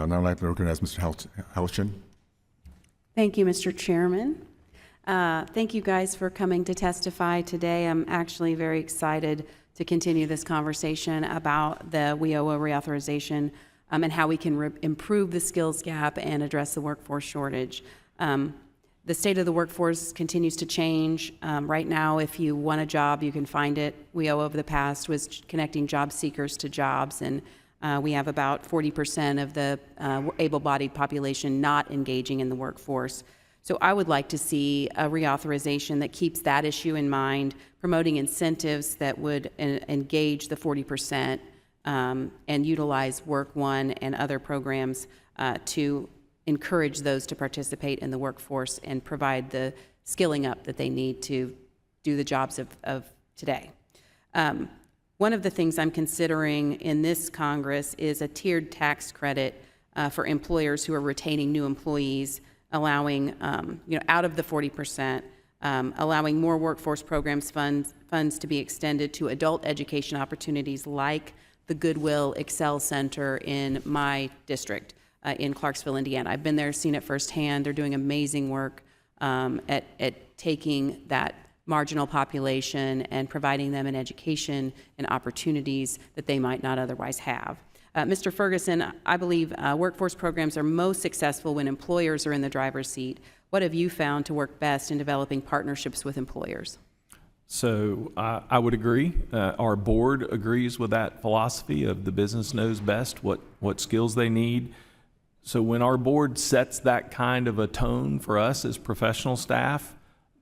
I'd now like to recognize Mr. Houchin. Thank you, Mr. Chairman. Thank you guys for coming to testify today. I'm actually very excited to continue this conversation about the WIOA reauthorization and how we can improve the skills gap and address the workforce shortage. The state of the workforce continues to change. Right now, if you want a job, you can find it. WIOA over the past was connecting job seekers to jobs, and we have about 40% of the able-bodied population not engaging in the workforce. So I would like to see a reauthorization that keeps that issue in mind, promoting incentives that would engage the 40% and utilize Work One and other programs to encourage those to participate in the workforce and provide the skilling up that they need to do the jobs of today. One of the things I'm considering in this Congress is a tiered tax credit for employers who are retaining new employees, allowing, out of the 40%, allowing more workforce programs funds to be extended to adult education opportunities like the Goodwill Excel Center in my district in Clarksville, Indiana. I've been there, seen it firsthand. They're doing amazing work at taking that marginal population and providing them an education and opportunities that they might not otherwise have. Mr. Ferguson, I believe workforce programs are most successful when employers are in the driver's seat. What have you found to work best in developing partnerships with employers? So I would agree. Our board agrees with that philosophy of the business knows best what skills they need. So when our board sets that kind of a tone for us as professional staff,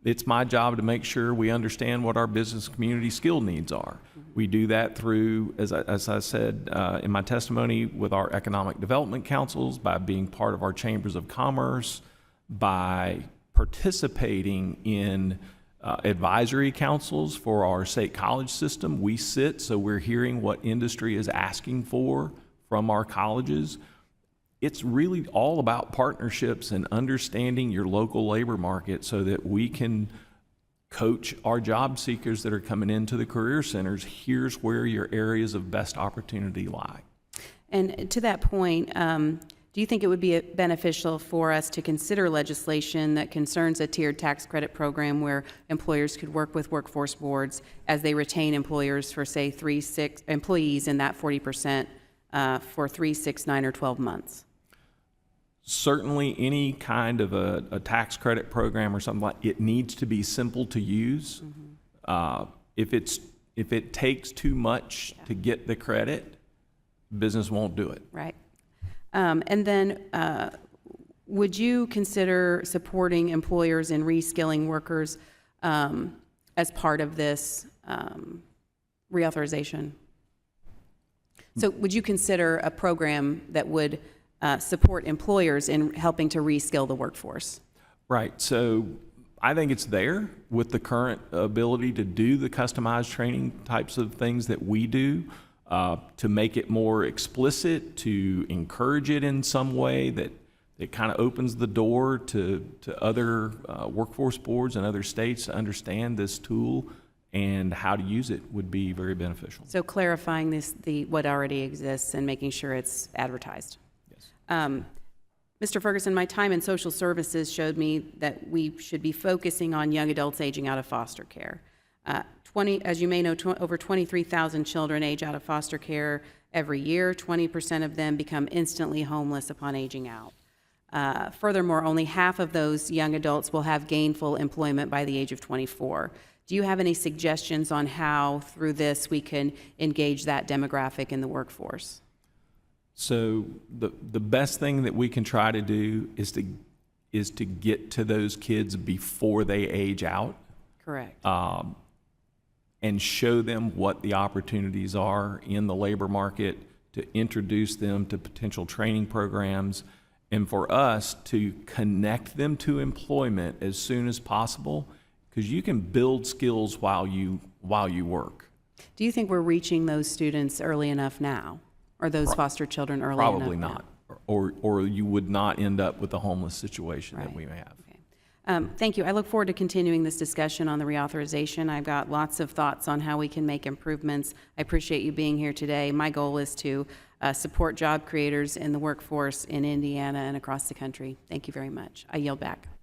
it's my job to make sure we understand what our business community skill needs are. We do that through, as I said in my testimony, with our economic development councils, by being part of our chambers of commerce, by participating in advisory councils for our state college system. We sit, so we're hearing what industry is asking for from our colleges. It's really all about partnerships and understanding your local labor market so that we can coach our job seekers that are coming into the career centers. Here's where your areas of best opportunity lie. And to that point, do you think it would be beneficial for us to consider legislation that concerns a tiered tax credit program where employers could work with workforce boards as they retain employers for, say, 3-6 employees in that 40% for 3, 6, 9, or 12 months? Certainly any kind of a tax credit program or something like it needs to be simple to use. If it takes too much to get the credit, business won't do it. Right. And then would you consider supporting employers in reskilling workers as part of this reauthorization? So would you consider a program that would support employers in helping to reskill the workforce? Right. So I think it's there with the current ability to do the customized training types of things that we do, to make it more explicit, to encourage it in some way that it kind of opens the door to other workforce boards and other states to understand this tool and how to use it would be very beneficial. So clarifying what already exists and making sure it's advertised. Mr. Ferguson, my time in social services showed me that we should be focusing on young adults aging out of foster care. As you may know, over 23,000 children age out of foster care every year. 20% of them become instantly homeless upon aging out. Furthermore, only half of those young adults will have gainful employment by the age of 24. Do you have any suggestions on how, through this, we can engage that demographic in the workforce? So the best thing that we can try to do is to get to those kids before they age out. Correct. And show them what the opportunities are in the labor market, to introduce them to potential training programs, and for us to connect them to employment as soon as possible, because you can build skills while you work. Do you think we're reaching those students early enough now? Or those foster children early enough? Probably not. Or you would not end up with the homeless situation that we may have. Okay. Thank you. I look forward to continuing this discussion on the reauthorization. I've got lots of thoughts on how we can make improvements. I appreciate you being here today. My goal is to support job creators in the workforce in Indiana and across the country. Thank you very much. I yield back.